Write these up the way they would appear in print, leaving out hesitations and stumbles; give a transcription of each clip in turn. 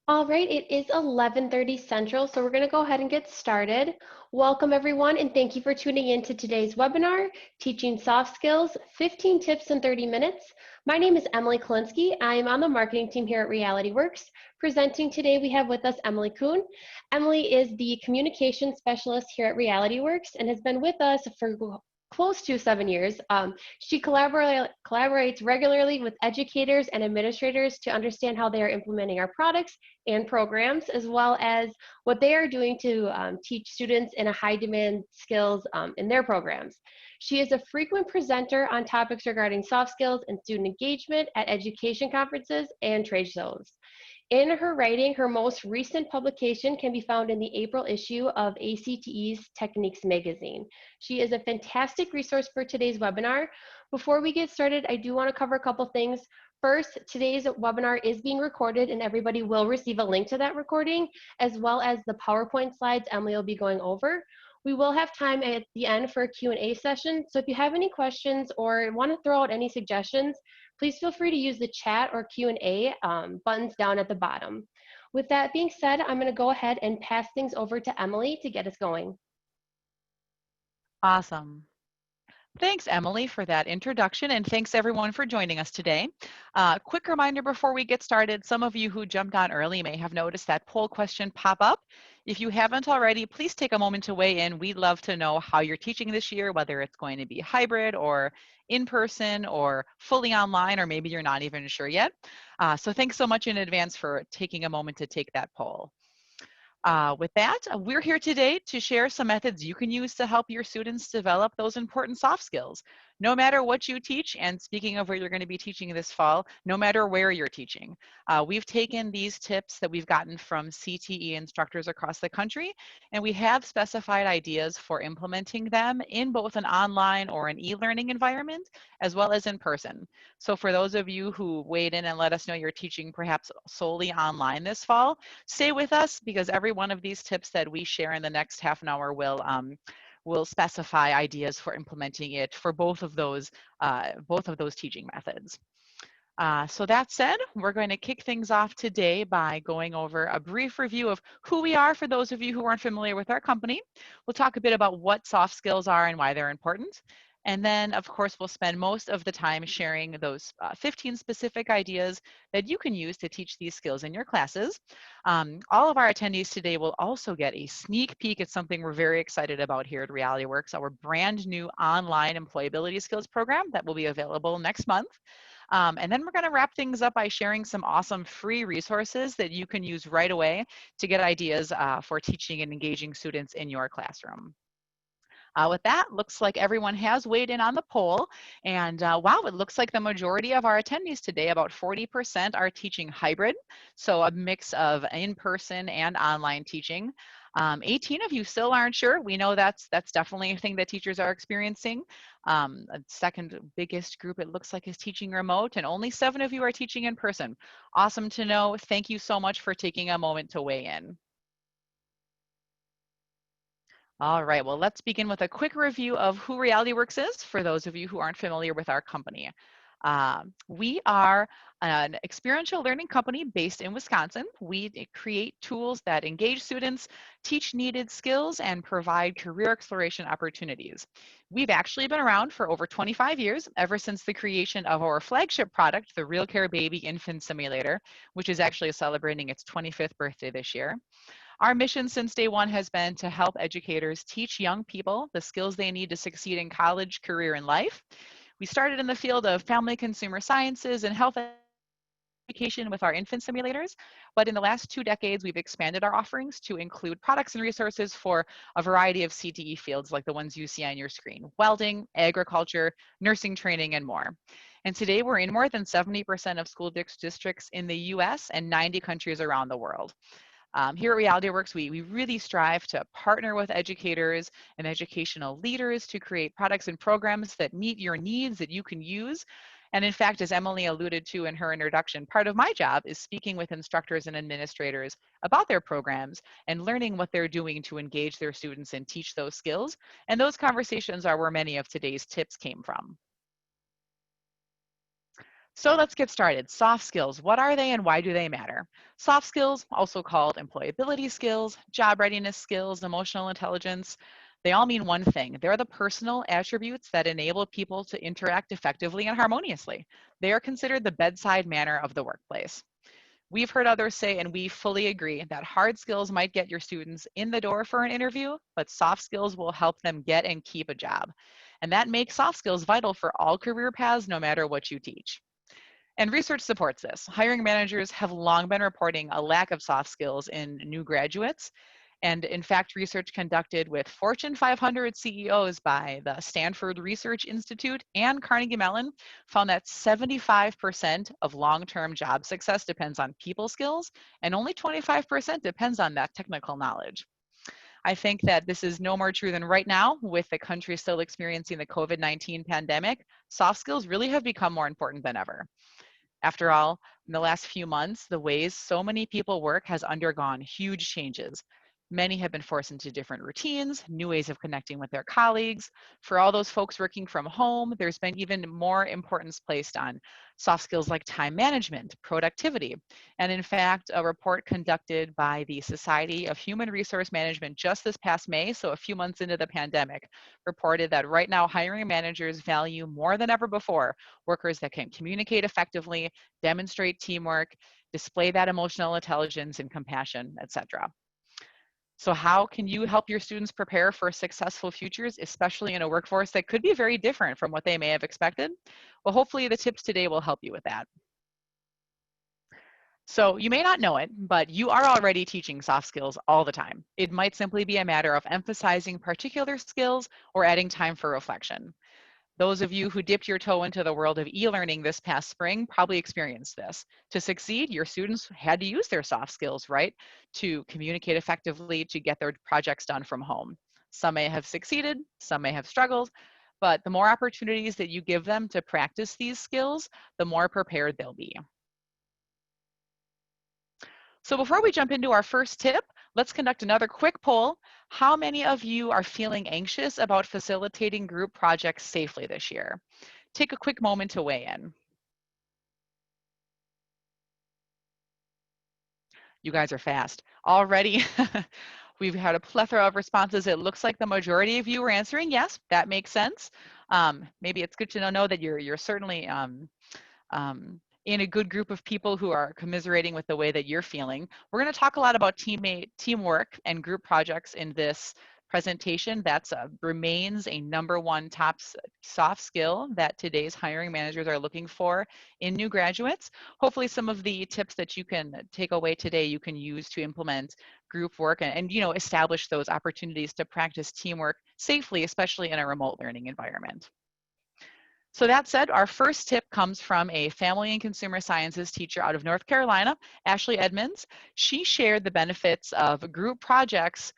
All right, it is 11:30 Central, so we're going to go ahead and get started. Welcome everyone, and thank you for tuning in to today's webinar, Teaching Soft Skills, 15 Tips in 30 Minutes. My name is Emily Kalinsky. I am on the marketing team here at Reality Works. Presenting today, we have with us Emily Kuhn. Emily is the communication specialist here at Reality Works and has been with us for close to 7 years. She collaborates regularly with educators and administrators to understand how they are implementing our products and programs, as well as what they are doing to teach students in a high demand skills in their programs. She is a frequent presenter on topics regarding soft skills and student engagement at education conferences and trade shows. In her writing, her most recent publication can be found in the April issue of ACTE's Techniques magazine. She is a fantastic resource for today's webinar. Before we get started, I do want to cover a couple things. First, today's webinar is being recorded and everybody will receive a link to that recording, as well as the PowerPoint slides Emily will be going over. We will have time at the end for a Q&A session, so if you have any questions or want to throw out any suggestions, please feel free to use the chat or Q&A buttons down at the bottom. With that being said, I'm going to go ahead and pass things over to Emily to get us going. Awesome. Thanks, Emily, for that introduction, and thanks everyone for joining us today. Quick reminder before we get started, some of you who jumped on early may have noticed that poll question pop up. If you haven't already, please take a moment to weigh in. We'd love to know how you're teaching this year, whether it's going to be hybrid or in person or fully online, or maybe you're not even sure yet. So thanks so much in advance for taking a moment to take that poll. With that, we're here today to share some methods you can use to help your students develop those important soft skills, no matter what you teach. And speaking of where you're going to be teaching this fall, no matter where you're teaching. We've taken these tips that we've gotten from CTE instructors across the country, and we have specified ideas for implementing them in both an online or an e-learning environment, as well as in person. So for those of you who weighed in and let us know you're teaching perhaps solely online this fall, stay with us because every one of these tips that we share in the next half an hour will specify ideas for implementing it for both of those teaching methods. So that said, we're going to kick things off today by going over a brief review of who we are for those of you who aren't familiar with our company. We'll talk a bit about what soft skills are and why they're important. And then, of course, we'll spend most of the time sharing those 15 specific ideas that you can use to teach these skills in your classes. All of our attendees today will also get a sneak peek at something we're very excited about here at Reality Works, our brand new online employability skills program that will be available next month. And then we're going to wrap things up by sharing some awesome free resources that you can use right away to get ideas for teaching and engaging students in your classroom. With that, looks like everyone has weighed in on the poll. And wow, it looks like the majority of our attendees today, about 40%, are teaching hybrid. So a mix of in-person and online teaching. 18 of you still aren't sure. We know that's definitely a thing that teachers are experiencing. A second biggest group, it looks like, is teaching remote, and only 7 of you are teaching in person. Awesome to know. Thank you so much for taking a moment to weigh in. All right, well, let's begin with a quick review of who Reality Works is for those of you who aren't familiar with our company. We are an experiential learning company based in Wisconsin. We create tools that engage students, teach needed skills, and provide career exploration opportunities. We've actually been around for over 25 years, ever since the creation of our flagship product, the Real Care Baby Infant Simulator, which is actually celebrating its 25th birthday this year. Our mission since day one has been to help educators teach young people the skills they need to succeed in college, career, and life. We started in the field of family consumer sciences and health education with our infant simulators, but in the last 2 decades, we've expanded our offerings to include products and resources for a variety of CTE fields like the ones you see on your screen: welding, agriculture, nursing training, and more. And today, we're in more than 70% of school districts in the US and 90 countries around the world. Here at Reality Works, we really strive to partner with educators and educational leaders to create products and programs that meet your needs that you can use. And in fact, as Emily alluded to in her introduction, part of my job is speaking with instructors and administrators about their programs and learning what they're doing to engage their students and teach those skills. And those conversations are where many of today's tips came from. So let's get started. Soft skills, what are they and why do they matter? Soft skills, also called employability skills, job readiness skills, emotional intelligence, they all mean one thing. They're the personal attributes that enable people to interact effectively and harmoniously. They are considered the bedside manner of the workplace. We've heard others say, and we fully agree, that hard skills might get your students in the door for an interview, but soft skills will help them get and keep a job. And that makes soft skills vital for all career paths, no matter what you teach. And research supports this. Hiring managers have long been reporting a lack of soft skills in new graduates. And in fact, research conducted with Fortune 500 CEOs by the Stanford Research Institute and Carnegie Mellon found that 75% of long-term job success depends on people skills, and only 25% depends on that technical knowledge. I think that this is no more true than right now, with the country still experiencing the COVID-19 pandemic. Soft skills really have become more important than ever. After all, in the last few months, the ways so many people work has undergone huge changes. Many have been forced into different routines, new ways of connecting with their colleagues. For all those folks working from home, there's been even more importance placed on soft skills like time management, productivity. And in fact, a report conducted by the Society of Human Resource Management just this past May, so a few months into the pandemic, reported that right now hiring managers value more than ever before workers that can communicate effectively, demonstrate teamwork, display that emotional intelligence and compassion, etc. So how can you help your students prepare for successful futures, especially in a workforce that could be very different from what they may have expected? Well, hopefully the tips today will help you with that. So you may not know it, but you are already teaching soft skills all the time. It might simply be a matter of emphasizing particular skills or adding time for reflection. Those of you who dipped your toe into the world of e-learning this past spring probably experienced this. To succeed, your students had to use their soft skills, right? To communicate effectively, to get their projects done from home. Some may have succeeded, some may have struggled, but the more opportunities that you give them to practice these skills, the more prepared they'll be. So before we jump into our first tip, let's conduct another quick poll. How many of you are feeling anxious about facilitating group projects safely this year? Take a quick moment to weigh in. You guys are fast. Already, we've had a plethora of responses. It looks like the majority of you are answering yes, that makes sense. Maybe it's good to know that you're certainly in a good group of people who are commiserating with the way that you're feeling. We're going to talk a lot about teamwork and group projects in this presentation. That's remains a #1 top soft skill that today's hiring managers are looking for in new graduates. Hopefully some of the tips that you can take away today you can use to implement group work and establish those opportunities to practice teamwork safely, especially in a remote learning environment. So that said, our first tip comes from a family and consumer sciences teacher out of North Carolina, Ashley Edmonds. She shared the benefits of group projects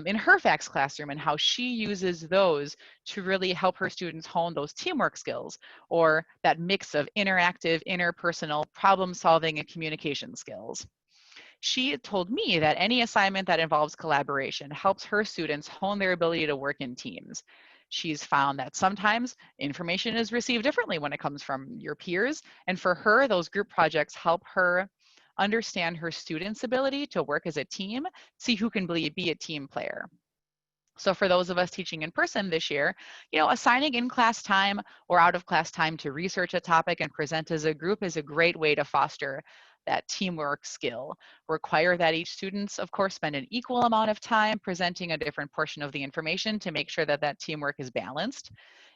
in her FACS classroom and how she uses those to really help her students hone those teamwork skills, or that mix of interactive, interpersonal, problem solving, and communication skills. She told me that any assignment that involves collaboration helps her students hone their ability to work in teams. She's found that sometimes information is received differently when it comes from your peers, and for her, those group projects help her understand her students' ability to work as a team, see who can be a team player. So for those of us teaching in person this year, assigning in-class time or out-of-class time to research a topic and present as a group is a great way to foster that teamwork skill. Require that each student, of course, spend an equal amount of time presenting a different portion of the information to make sure that that teamwork is balanced.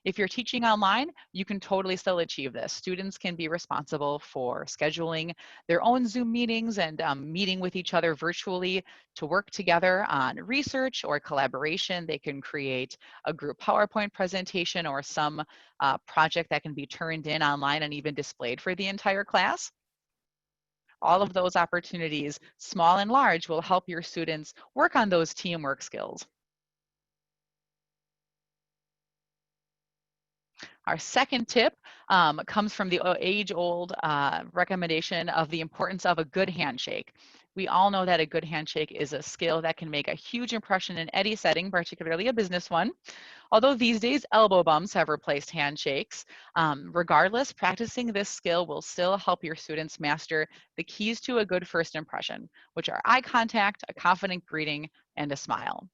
If you're teaching online, you can totally still achieve this. Students can be responsible for scheduling their own Zoom meetings and meeting with each other virtually to work together on research or collaboration. They can create a group PowerPoint presentation or some project that can be turned in online and even displayed for the entire class. All of those opportunities, small and large, will help your students work on those teamwork skills. Our second tip comes from the age-old recommendation of the importance of a good handshake. We all know that a good handshake is a skill that can make a huge impression in any setting, particularly a business one. Although these days elbow bumps have replaced handshakes, regardless, practicing this skill will still help your students master the keys to a good first impression, which are eye contact, a confident greeting, and a smile.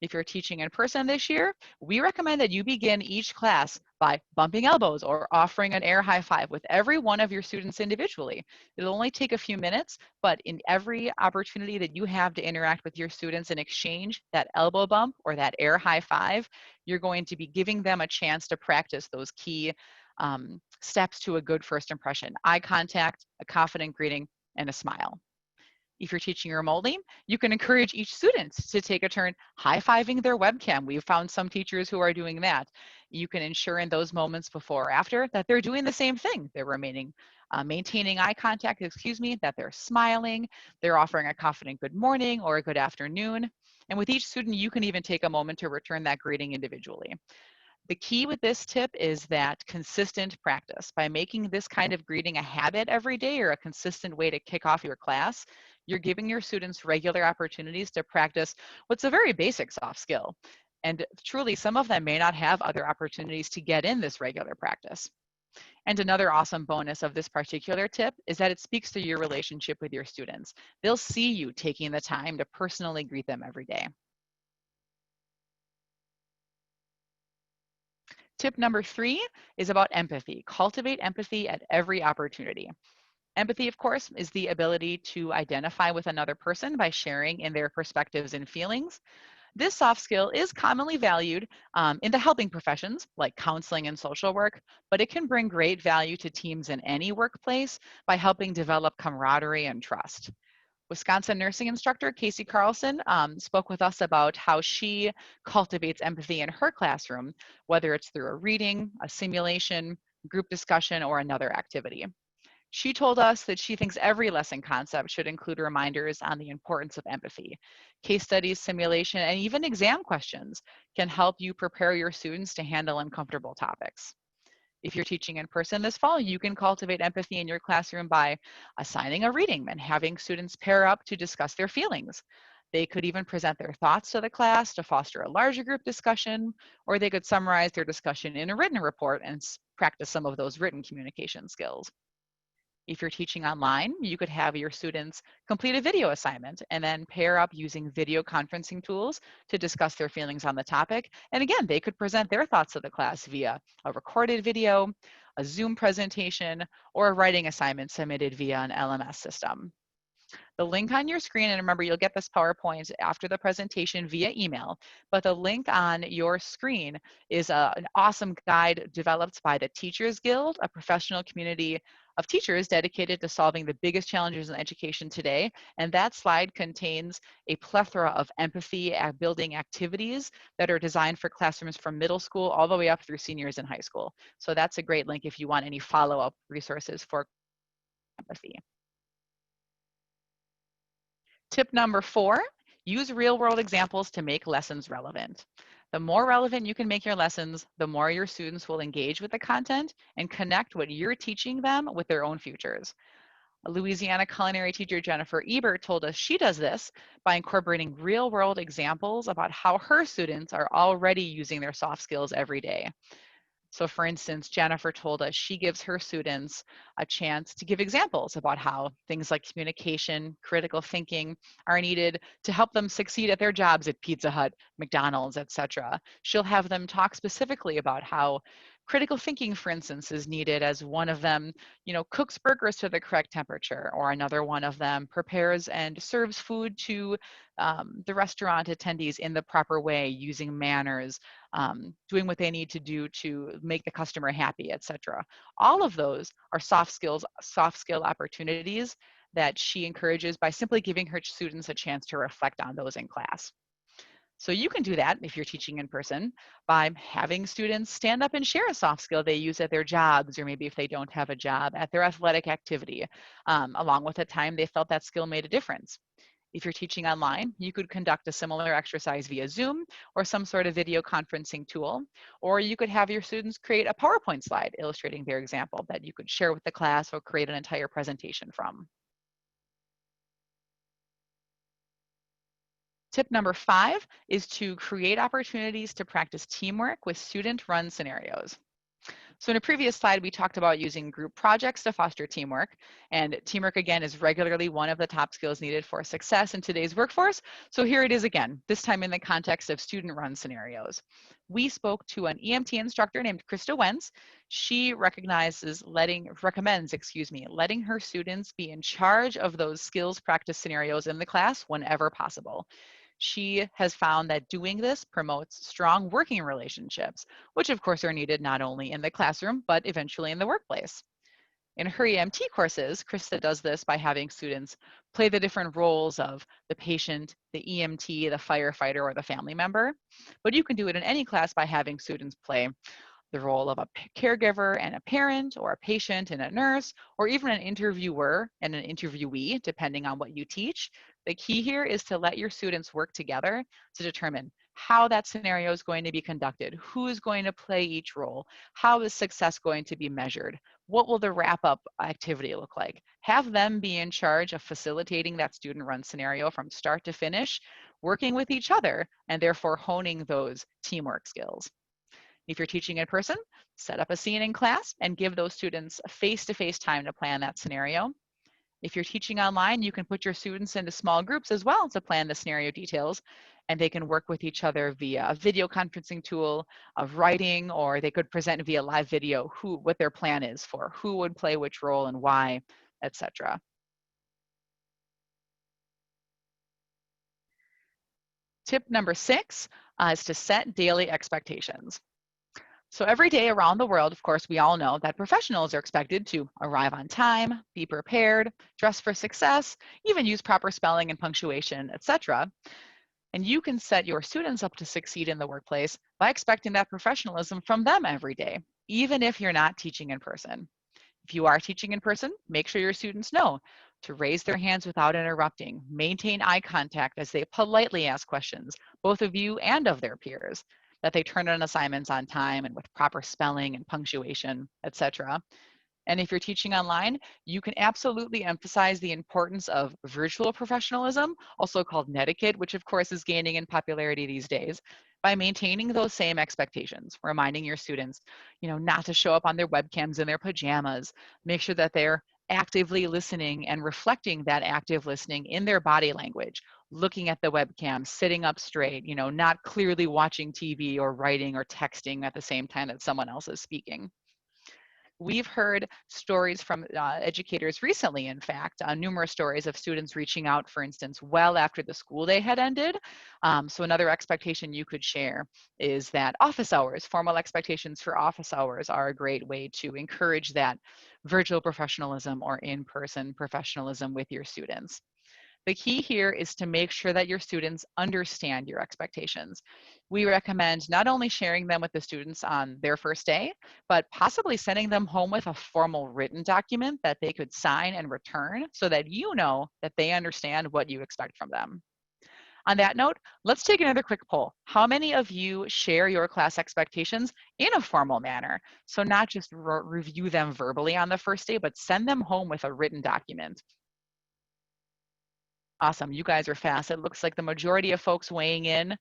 If you're teaching in person this year, we recommend that you begin each class by bumping elbows or offering an air high five with every one of your students individually. It'll only take a few minutes, but in every opportunity that you have to interact with your students and exchange that elbow bump or that air high five, you're going to be giving them a chance to practice those key steps to a good first impression: eye contact, a confident greeting, and a smile. If you're teaching remotely, you can encourage each student to take a turn high-fiving their webcam. We've found some teachers who are doing that. You can ensure in those moments before or after that they're doing the same thing. They're maintaining eye contact, that they're smiling, they're offering a confident good morning or a good afternoon. And with each student, you can even take a moment to return that greeting individually. The key with this tip is that consistent practice. By making this kind of greeting a habit every day or a consistent way to kick off your class, you're giving your students regular opportunities to practice what's a very basic soft skill. And truly, some of them may not have other opportunities to get in this regular practice. And another awesome bonus of this particular tip is that it speaks to your relationship with your students. They'll see you taking the time to personally greet them every day. Tip number 3 is about empathy. Cultivate empathy at every opportunity. Empathy, of course, is the ability to identify with another person by sharing in their perspectives and feelings. This soft skill is commonly valued in the helping professions like counseling and social work, but it can bring great value to teams in any workplace by helping develop camaraderie and trust. Wisconsin nursing instructor Casey Carlson spoke with us about how she cultivates empathy in her classroom, whether it's through a reading, a simulation, group discussion, or another activity. She told us that she thinks every lesson concept should include reminders on the importance of empathy. Case studies, simulation, and even exam questions can help you prepare your students to handle uncomfortable topics. If you're teaching in person this fall, you can cultivate empathy in your classroom by assigning a reading and having students pair up to discuss their feelings. They could even present their thoughts to the class to foster a larger group discussion, or they could summarize their discussion in a written report and practice some of those written communication skills. If you're teaching online, you could have your students complete a video assignment and then pair up using video conferencing tools to discuss their feelings on the topic. And again, they could present their thoughts to the class via a recorded video, a Zoom presentation, or a writing assignment submitted via an LMS system. The link on your screen, and remember, you'll get this PowerPoint after the presentation via email, but the link on your screen is an awesome guide developed by the Teachers Guild, a professional community of teachers dedicated to solving the biggest challenges in education today. And that slide contains a plethora of empathy building activities that are designed for classrooms from middle school all the way up through seniors in high school. So that's a great link if you want any follow-up resources for empathy. Tip number 4, use real-world examples to make lessons relevant. The more relevant you can make your lessons, the more your students will engage with the content and connect what you're teaching them with their own futures. Louisiana culinary teacher Jennifer Ebert told us she does this by incorporating real-world examples about how her students are already using their soft skills every day. So for instance, Jennifer told us she gives her students a chance to give examples about how things like communication, critical thinking are needed to help them succeed at their jobs at Pizza Hut, McDonald's, etc. She'll have them talk specifically about how critical thinking, for instance, is needed as one of them, cooks burgers to the correct temperature, or another one of them prepares and serves food to the restaurant attendees in the proper way, using manners, doing what they need to do to make the customer happy, etc. All of those are soft skill opportunities that she encourages by simply giving her students a chance to reflect on those in class. So you can do that if you're teaching in person by having students stand up and share a soft skill they use at their jobs, or maybe if they don't have a job, at their athletic activity, along with a time they felt that skill made a difference. If you're teaching online, you could conduct a similar exercise via Zoom or some sort of video conferencing tool, or you could have your students create a PowerPoint slide illustrating their example that you could share with the class or create an entire presentation from. Tip number 5 is to create opportunities to practice teamwork with student-run scenarios. So in a previous slide, we talked about using group projects to foster teamwork. And teamwork, again, is regularly one of the top skills needed for success in today's workforce. So here it is again, this time in the context of student-run scenarios. We spoke to an EMT instructor named Krista Wentz. She recommends letting her students be in charge of those skills practice scenarios in the class whenever possible. She has found that doing this promotes strong working relationships, which of course are needed not only in the classroom, but eventually in the workplace. In her EMT courses, Krista does this by having students play the different roles of the patient, the EMT, the firefighter, or the family member. But you can do it in any class by having students play the role of a caregiver and a parent, or a patient and a nurse, or even an interviewer and an interviewee, depending on what you teach. The key here is to let your students work together to determine how that scenario is going to be conducted, who is going to play each role, how is success going to be measured, what will the wrap-up activity look like. Have them be in charge of facilitating that student-run scenario from start to finish, working with each other, and therefore honing those teamwork skills. If you're teaching in person, set up a scene in class and give those students face-to-face time to plan that scenario. If you're teaching online, you can put your students into small groups as well to plan the scenario details, and they can work with each other via a video conferencing tool of writing, or they could present via live video what their plan is for who would play which role and why, etc. Tip number 6 is to set daily expectations. So every day around the world, of course, we all know that professionals are expected to arrive on time, be prepared, dress for success, even use proper spelling and punctuation, etc. And you can set your students up to succeed in the workplace by expecting that professionalism from them every day, even if you're not teaching in person. If you are teaching in person, make sure your students know to raise their hands without interrupting, maintain eye contact as they politely ask questions, both of you and of their peers, that they turn in assignments on time and with proper spelling and punctuation, etc. And if you're teaching online, you can absolutely emphasize the importance of virtual professionalism, also called netiquette, which of course is gaining in popularity these days, by maintaining those same expectations, reminding your students, not to show up on their webcams in their pajamas, make sure that they're actively listening and reflecting that active listening in their body language, looking at the webcam, sitting up straight, not clearly watching TV or writing or texting at the same time that someone else is speaking. We've heard stories from educators recently, in fact, numerous stories of students reaching out, for instance, well after the school day had ended. So another expectation you could share is that office hours, formal expectations for office hours are a great way to encourage that virtual professionalism or in-person professionalism with your students. The key here is to make sure that your students understand your expectations. We recommend not only sharing them with the students on their first day, but possibly sending them home with a formal written document that they could sign and return so that you know that they understand what you expect from them. On that note, let's take another quick poll. How many of you share your class expectations in a formal manner? So not just review them verbally on the first day, but send them home with a written document. Awesome, you guys are fast. It looks like the majority of folks weighing in,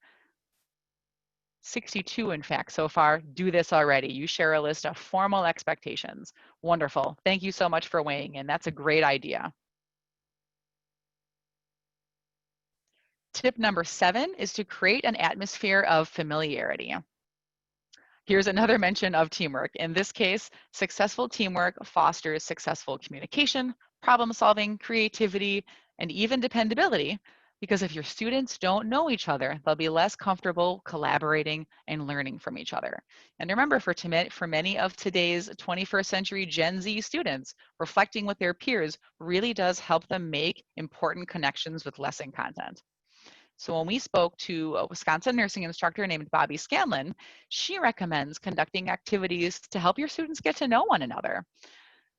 62 in fact so far, do this already. You share a list of formal expectations. Wonderful. Thank you so much for weighing in. That's a great idea. Tip number 7 is to create an atmosphere of familiarity. Here's another mention of teamwork. In this case, successful teamwork fosters successful communication, problem solving, creativity, and even dependability. Because if your students don't know each other, they'll be less comfortable collaborating and learning from each other. And remember, for many of today's 21st century Gen Z students, reflecting with their peers really does help them make important connections with lesson content. So when we spoke to a Wisconsin nursing instructor named Bobby Scanlon, she recommends conducting activities to help your students get to know one another.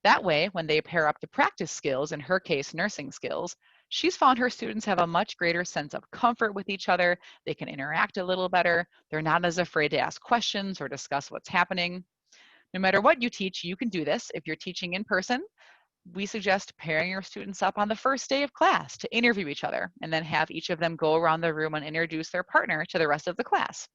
That way, when they pair up to practice skills, in her case, nursing skills, She's found her students have a much greater sense of comfort with each other. They can interact a little better. They're not as afraid to ask questions or discuss what's happening. No matter what you teach, you can do this. If you're teaching in person, we suggest pairing your students up on the first day of class to interview each other and then have each of them go around the room and introduce their partner to the rest of the class.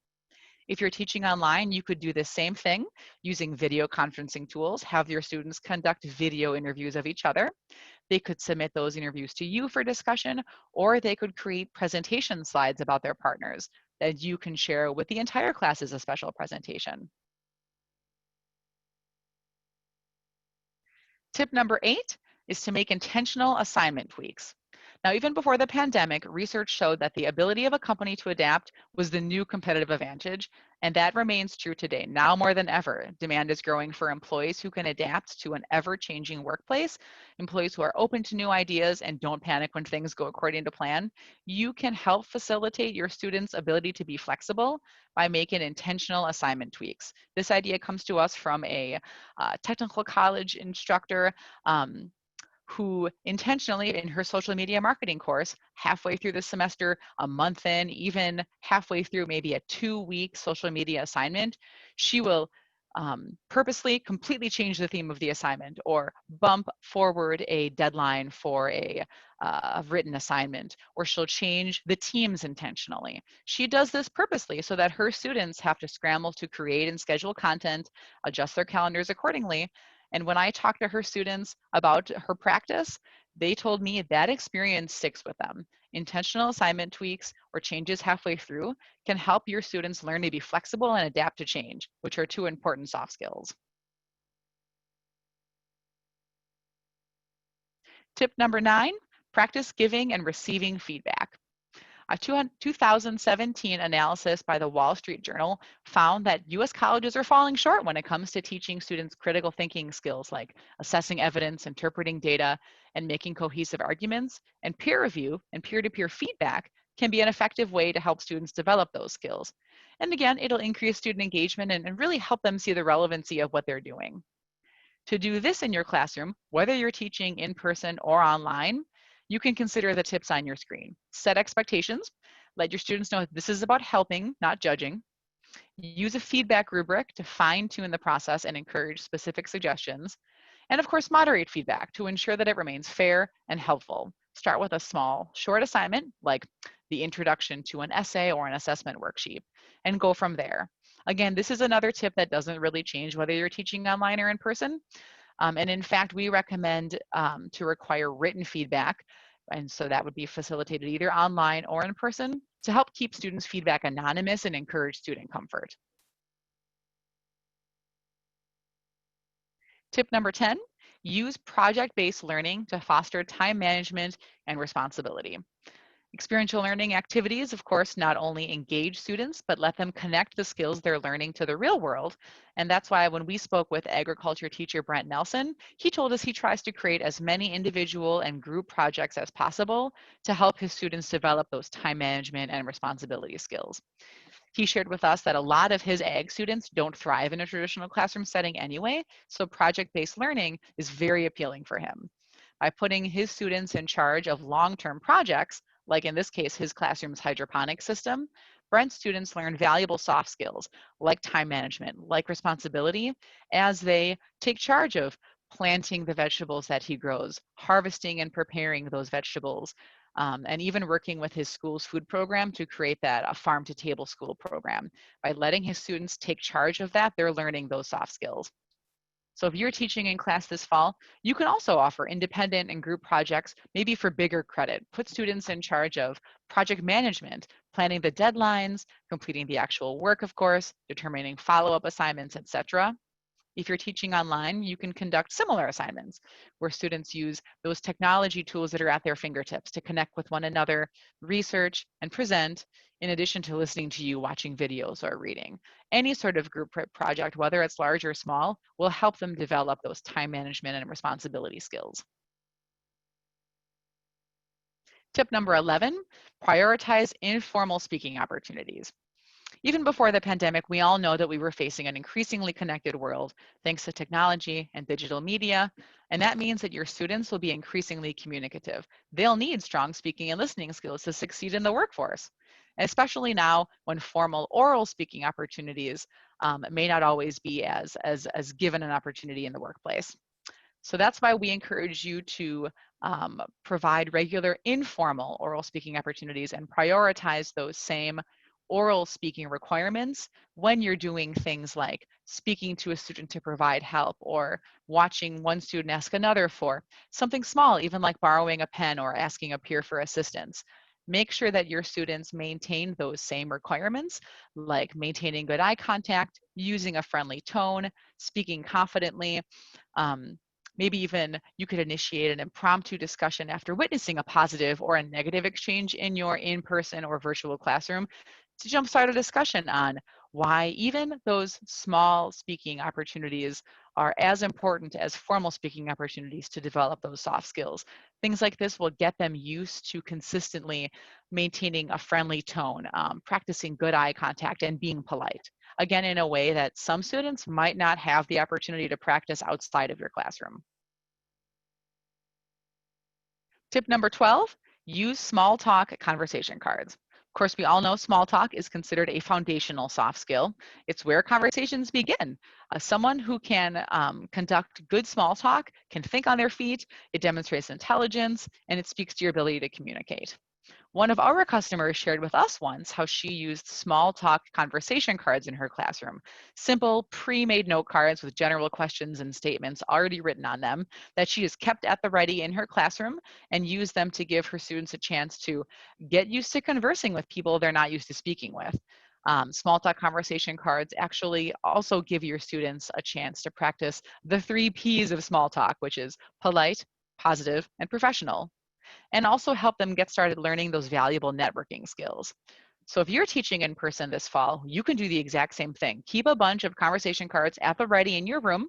If you're teaching online, you could do the same thing using video conferencing tools. Have your students conduct video interviews of each other. They could submit those interviews to you for discussion, or they could create presentation slides about their partners that you can share with the entire class as a special presentation. Tip number 8 is to make intentional assignment tweaks. Now, even before the pandemic, research showed that the ability of a company to adapt was the new competitive advantage, and that remains true today. Now more than ever, demand is growing for employees who can adapt to an ever-changing workplace, employees who are open to new ideas and don't panic when things go according to plan. You can help facilitate your students' ability to be flexible by making intentional assignment tweaks. This idea comes to us from a technical college instructor who intentionally in her social media marketing course, halfway through the semester, a month in, even halfway through maybe a 2-week social media assignment, she will purposely completely change the theme of the assignment or bump forward a deadline for a written assignment, or she'll change the teams intentionally. She does this purposely so that her students have to scramble to create and schedule content, adjust their calendars accordingly. And when I talked to her students about her practice, they told me that experience sticks with them. Intentional assignment tweaks or changes halfway through can help your students learn to be flexible and adapt to change, which are 2 important soft skills. Tip number 9, practice giving and receiving feedback. A 2017 analysis by the Wall Street Journal found that US colleges are falling short when it comes to teaching students critical thinking skills like assessing evidence, interpreting data, and making cohesive arguments. And peer review and peer-to-peer feedback can be an effective way to help students develop those skills. And again, it'll increase student engagement and really help them see the relevancy of what they're doing. To do this in your classroom, whether you're teaching in person or online, you can consider the tips on your screen. Set expectations. Let your students know this is about helping, not judging. Use a feedback rubric to fine-tune the process and encourage specific suggestions. And of course, moderate feedback to ensure that it remains fair and helpful. Start with a small, short assignment, like the introduction to an essay or an assessment worksheet, and go from there. Again, this is another tip that doesn't really change whether you're teaching online or in person. And in fact, we recommend to require written feedback. And so that would be facilitated either online or in person to help keep students' feedback anonymous and encourage student comfort. Tip number 10, use project-based learning to foster time management and responsibility. Experiential learning activities, of course, not only engage students, but let them connect the skills they're learning to the real world. And that's why when we spoke with agriculture teacher Brent Nelson, he told us he tries to create as many individual and group projects as possible to help his students develop those time management and responsibility skills. He shared with us that a lot of his ag students don't thrive in a traditional classroom setting anyway, so project-based learning is very appealing for him. By putting his students in charge of long-term projects, like in this case, his classroom's hydroponic system, Brent's students learn valuable soft skills like time management, like responsibility, as they take charge of planting the vegetables that he grows, harvesting and preparing those vegetables, and even working with his school's food program to create that a farm to table school program. By letting his students take charge of that, they're learning those soft skills. So if you're teaching in class this fall, you can also offer independent and group projects, maybe for bigger credit. Put students in charge of project management, planning the deadlines, completing the actual work, of course, determining follow-up assignments, etc. If you're teaching online, you can conduct similar assignments where students use those technology tools that are at their fingertips to connect with one another, research, and present, in addition to listening to you watching videos or reading. Any sort of group project, whether it's large or small, will help them develop those time management and responsibility skills. Tip number 11, prioritize informal speaking opportunities. Even before the pandemic, we all know that we were facing an increasingly connected world thanks to technology and digital media. And that means that your students will be increasingly communicative. They'll need strong speaking and listening skills to succeed in the workforce, especially now when formal oral speaking opportunities may not always be as given an opportunity in the workplace. So that's why we encourage you to provide regular informal oral speaking opportunities and prioritize those same oral speaking requirements when you're doing things like speaking to a student to provide help or watching one student ask another for something small, even like borrowing a pen or asking a peer for assistance. Make sure that your students maintain those same requirements, like maintaining good eye contact, using a friendly tone, speaking confidently. Um, Maybe even you could initiate an impromptu discussion after witnessing a positive or a negative exchange in your in-person or virtual classroom to jumpstart a discussion on why even those small speaking opportunities are as important as formal speaking opportunities to develop those soft skills. Things like this will get them used to consistently maintaining a friendly tone, practicing good eye contact, and being polite. Again, in a way that some students might not have the opportunity to practice outside of your classroom. Tip number 12, use small talk conversation cards. Of course, we all know small talk is considered a foundational soft skill. It's where conversations begin. Someone who can conduct good small talk can think on their feet, it demonstrates intelligence, and it speaks to your ability to communicate. One of our customers shared with us once how she used small talk conversation cards in her classroom. Simple, pre-made note cards with general questions and statements already written on them that she has kept at the ready in her classroom and used them to give her students a chance to get used to conversing with people they're not used to speaking with. Small talk conversation cards actually also give your students a chance to practice the 3 Ps of small talk, which is polite, positive, and professional, and also help them get started learning those valuable networking skills. So if you're teaching in person this fall, you can do the exact same thing. Keep a bunch of conversation cards at the ready in your room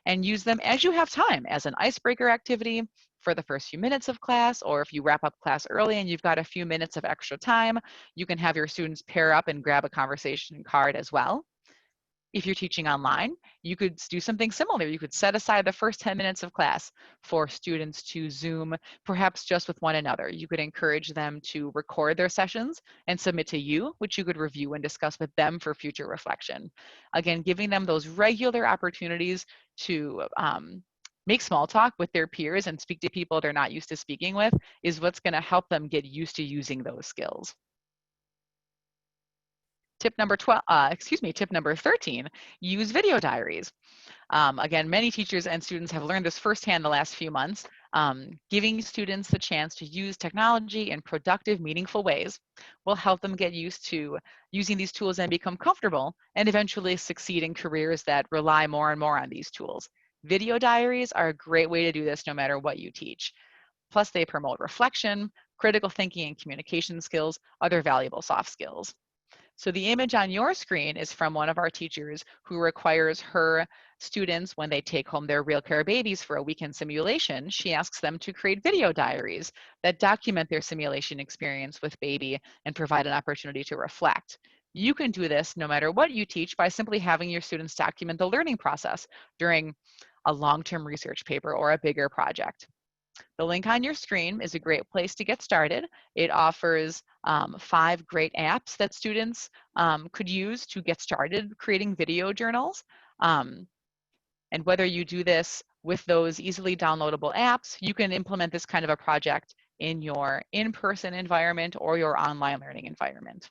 and use them as you have time as an icebreaker activity for the first few minutes of class, or if you wrap up class early and you've got a few minutes of extra time, you can have your students pair up and grab a conversation card as well. If you're teaching online, you could do something similar. You could set aside the first 10 minutes of class for students to Zoom, perhaps just with one another. You could encourage them to record their sessions and submit to you, which you could review and discuss with them for future reflection. Again, giving them those regular opportunities to make small talk with their peers and speak to people they're not used to speaking with is what's going to help them get used to using those skills. Tip number 13, use video diaries. Again, many teachers and students have learned this firsthand the last few months. Giving students the chance to use technology in productive, meaningful ways will help them get used to using these tools and become comfortable and eventually succeed in careers that rely more and more on these tools. Video diaries are a great way to do this no matter what you teach. Plus, they promote reflection, critical thinking, and communication skills, other valuable soft skills. So the image on your screen is from one of our teachers who requires her students, when they take home their real care babies for a weekend simulation, she asks them to create video diaries that document their simulation experience with baby and provide an opportunity to reflect. You can do this no matter what you teach by simply having your students document the learning process during a long-term research paper or a bigger project. The link on your screen is a great place to get started. It offers 5 great apps that students could use to get started creating video journals. Um, and whether you do this with those easily downloadable apps, you can implement this kind of a project in your in-person environment or your online learning environment.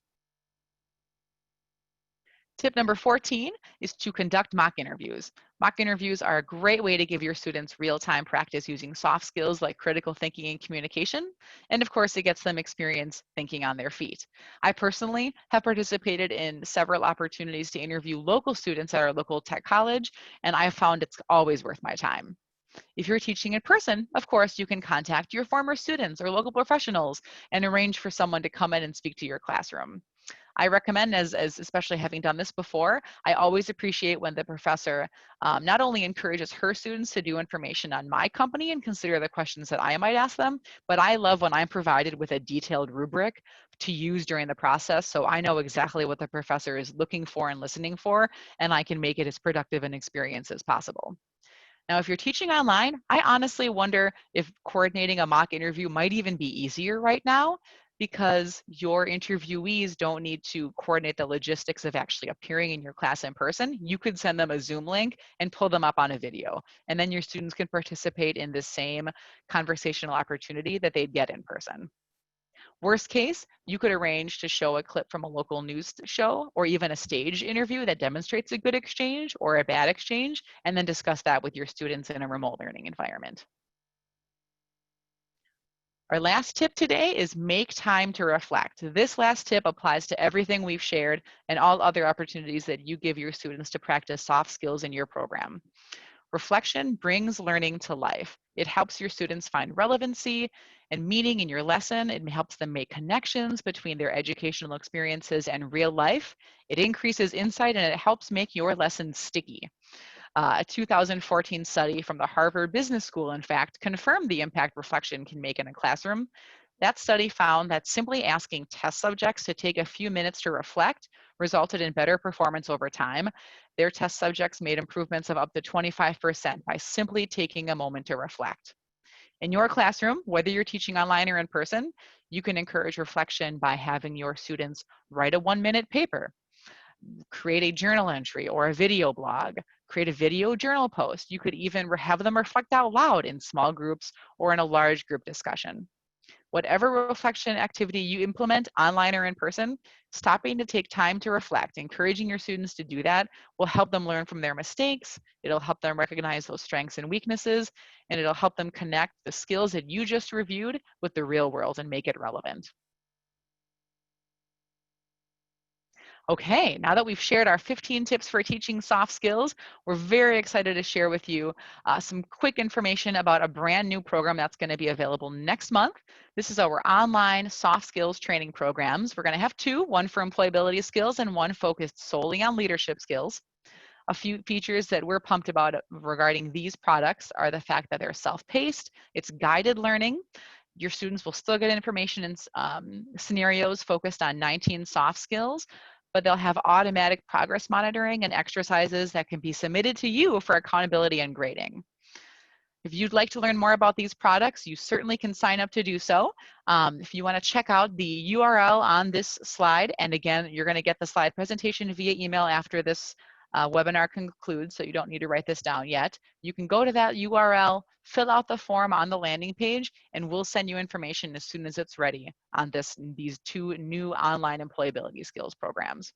Tip number 14 is to conduct mock interviews. Mock interviews are a great way to give your students real-time practice using soft skills like critical thinking and communication. And of course, it gets them experience thinking on their feet. I personally have participated in several opportunities to interview local students at our local tech college, and I have found it's always worth my time. If you're teaching in person, of course, you can contact your former students or local professionals and arrange for someone to come in and speak to your classroom. I recommend, as especially having done this before, I always appreciate when the professor not only encourages her students to do information on my company and consider the questions that I might ask them, but I love when I'm provided with a detailed rubric to use during the process, so I know exactly what the professor is looking for and listening for, and I can make it as productive an experience as possible. Now, if you're teaching online, I honestly wonder if coordinating a mock interview might even be easier right now because your interviewees don't need to coordinate the logistics of actually appearing in your class in person. You could send them a Zoom link and pull them up on a video, and then your students can participate in the same conversational opportunity that they'd get in person. Worst case, you could arrange to show a clip from a local news show or even a stage interview that demonstrates a good exchange or a bad exchange, and then discuss that with your students in a remote learning environment. Our last tip today is make time to reflect. This last tip applies to everything we've shared and all other opportunities that you give your students to practice soft skills in your program. Reflection brings learning to life. It helps your students find relevancy and meaning in your lesson. It helps them make connections between their educational experiences and real life. It increases insight and it helps make your lesson sticky. A 2014 study from the Harvard Business School, in fact, confirmed the impact reflection can make in a classroom. That study found that simply asking test subjects to take a few minutes to reflect resulted in better performance over time. Their test subjects made improvements of up to 25% by simply taking a moment to reflect. In your classroom, whether you're teaching online or in person, you can encourage reflection by having your students write a 1-minute paper, create a journal entry or a video blog, create a video journal post. You could even have them reflect out loud in small groups or in a large group discussion. Whatever reflection activity you implement online or in person, stopping to take time to reflect, encouraging your students to do that will help them learn from their mistakes. It'll help them recognize those strengths and weaknesses, and it'll help them connect the skills that you just reviewed with the real world and make it relevant. Okay, now that we've shared our 15 tips for teaching soft skills, we're very excited to share with you some quick information about a brand new program that's going to be available next month. This is our online soft skills training programs. We're going to have two, one for employability skills and one focused solely on leadership skills. A few features that we're pumped about regarding these products are the fact that they're self-paced, it's guided learning. Your students will still get information in scenarios focused on 19 soft skills, but they'll have automatic progress monitoring and exercises that can be submitted to you for accountability and grading. If you'd like to learn more about these products, you certainly can sign up to do so. If you want to check out the URL on this slide, and again, you're going to get the slide presentation via email after this webinar concludes, so you don't need to write this down yet. You can go to that URL, fill out the form on the landing page, and we'll send you information as soon as it's ready on these two new online employability skills programs.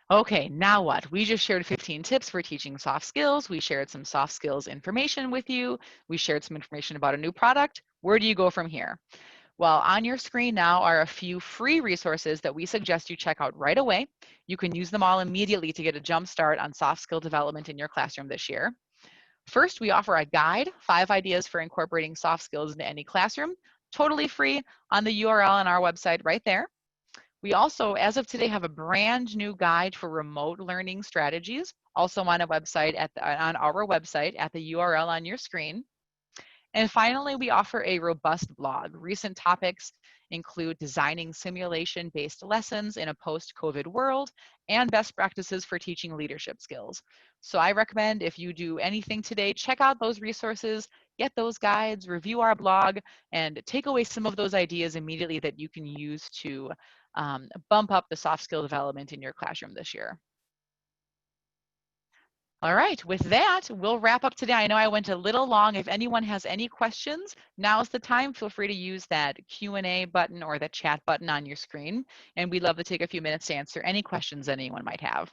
Okay, now what? We just shared 15 tips for teaching soft skills. We shared some soft skills information with you. We shared some information about a new product. Where do you go from here? Well, on your screen now are a few free resources that we suggest you check out right away. You can use them all immediately to get a jump start on soft skill development in your classroom this year. First, we offer a guide, 5 ideas for incorporating soft skills into any classroom, totally free on the URL on our website right there. We also, as of today, have a brand new guide for remote learning strategies, also on a website on our website at the URL on your screen. And finally, we offer a robust blog. Recent topics include designing simulation-based lessons in a post-COVID world and best practices for teaching leadership skills. So I recommend if you do anything today, check out those resources, get those guides, review our blog, and take away some of those ideas immediately that you can use to bump up the soft skill development in your classroom this year. All right, with that, we'll wrap up today. I know I went a little long. If anyone has any questions, now's the time. Feel free to use that Q&A button or the chat button on your screen. And we'd love to take a few minutes to answer any questions anyone might have.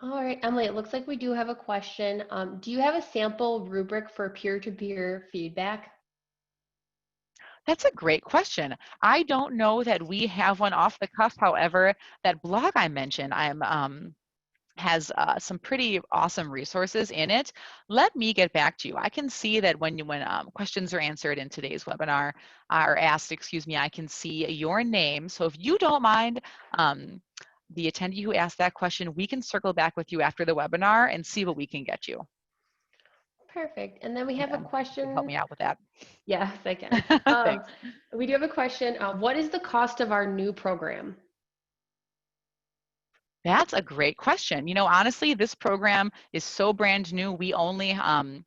All right, Emily, it looks like we do have a question. Do you have a sample rubric for peer-to-peer feedback? That's a great question. I don't know that we have one off the cuff. However, that blog I mentioned, has some pretty awesome resources in it. Let me get back to you. I can see that when questions are answered in today's webinar, or asked, excuse me, I can see your name. So if you don't mind, the attendee who asked that question, we can circle back with you after the webinar and see what we can get you. Perfect. And then we have a Yeah, you help question. me out with that. Yes, I can. Thanks. We do have a question. What is the cost of our new program? That's a great question. You know, honestly, this program is so brand new. We only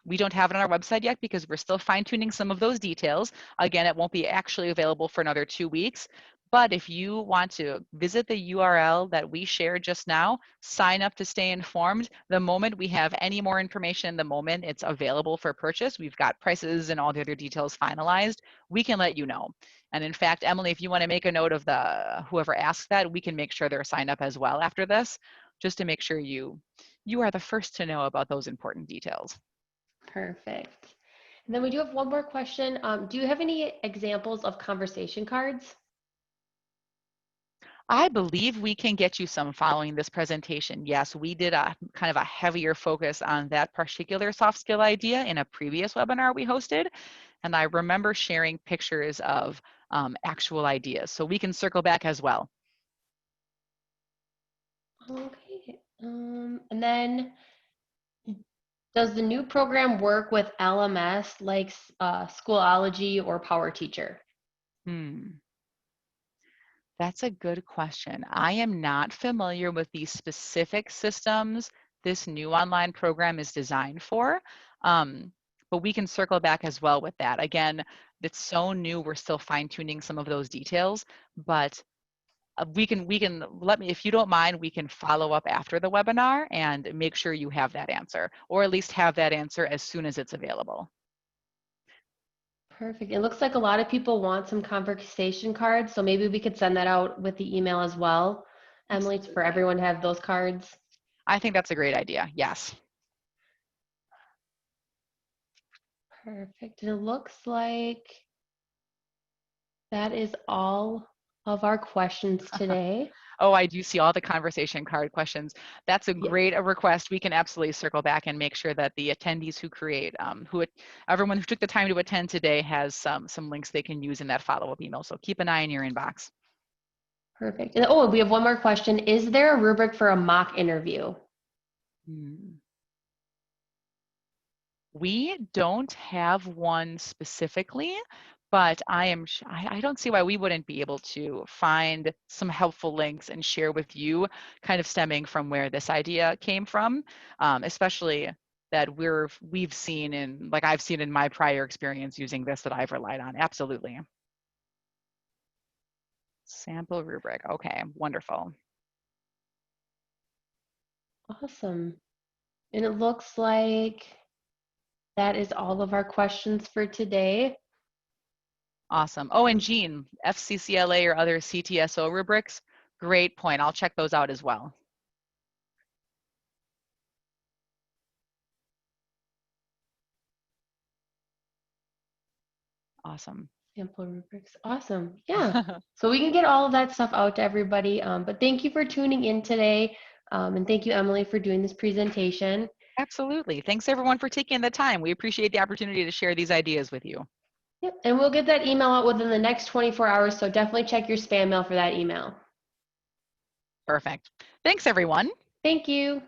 we don't have it on our website yet because we're still fine-tuning some of those details. Again, it won't be actually available for another 2 weeks. But if you want to visit the URL that we shared just now, sign up to stay informed. The moment we have any more information, the moment it's available for purchase, we've got prices and all the other details finalized, we can let you know. And in fact, Emily, if you want to make a note of whoever asked that, we can make sure they're signed up as well after this, just to make sure you are the first to know about those important details. Perfect. And then we do have one more question. Do you have any examples of conversation cards? I believe we can get you some following this presentation. Yes, we did a kind of a heavier focus on that particular soft skill idea in a previous webinar we hosted. And I remember sharing pictures of actual ideas. So we can circle back as well. Okay. And then does the new program work with LMS like Schoolology or Power Teacher? That's a good question. I am not familiar with the specific systems this new online program is designed for, but we can circle back as well with that. Again, it's so new, we're still fine-tuning some of those details, but we can let me, if you don't mind, we can follow up after the webinar and make sure you have that answer, or at least have that answer as soon as it's available. Perfect. It looks like a lot of people want some conversation cards, so maybe we could send that out with the email as well, Emily, for Absolutely. everyone to have those cards. I think that's a great idea. Yes. Perfect. And it looks like that is all of our questions today. Oh, I do see all the conversation card questions. That's a Yes, great request. We can absolutely circle back and make sure that the attendees who create, everyone who took the time to attend today has some links they can use in that follow-up email. So keep an eye in your inbox. perfect. And oh, we have one more question. Is there a rubric for a mock interview? We don't have one specifically, but I don't see why we wouldn't be able to find some helpful links and share with you, kind of stemming from where this idea came from, especially that we've seen in, like I've seen in my prior experience using this that I've relied on. Absolutely. Sample rubric. Okay, wonderful. Awesome. And it looks like that is all of our questions for today. Awesome. Oh, and Jean, FCCLA or other CTSO rubrics, great point. I'll check those out as well. Awesome. Sample rubrics. Awesome. Yeah. So we can get all of that stuff out to everybody. But thank you for tuning in today. And thank you, Emily, for doing this presentation. Absolutely. Thanks everyone for taking the time. We appreciate the opportunity to share these ideas with you. Yep. And we'll get that email out within the next 24 hours. So definitely check your spam mail for that email. Perfect. Thanks everyone. Thank you.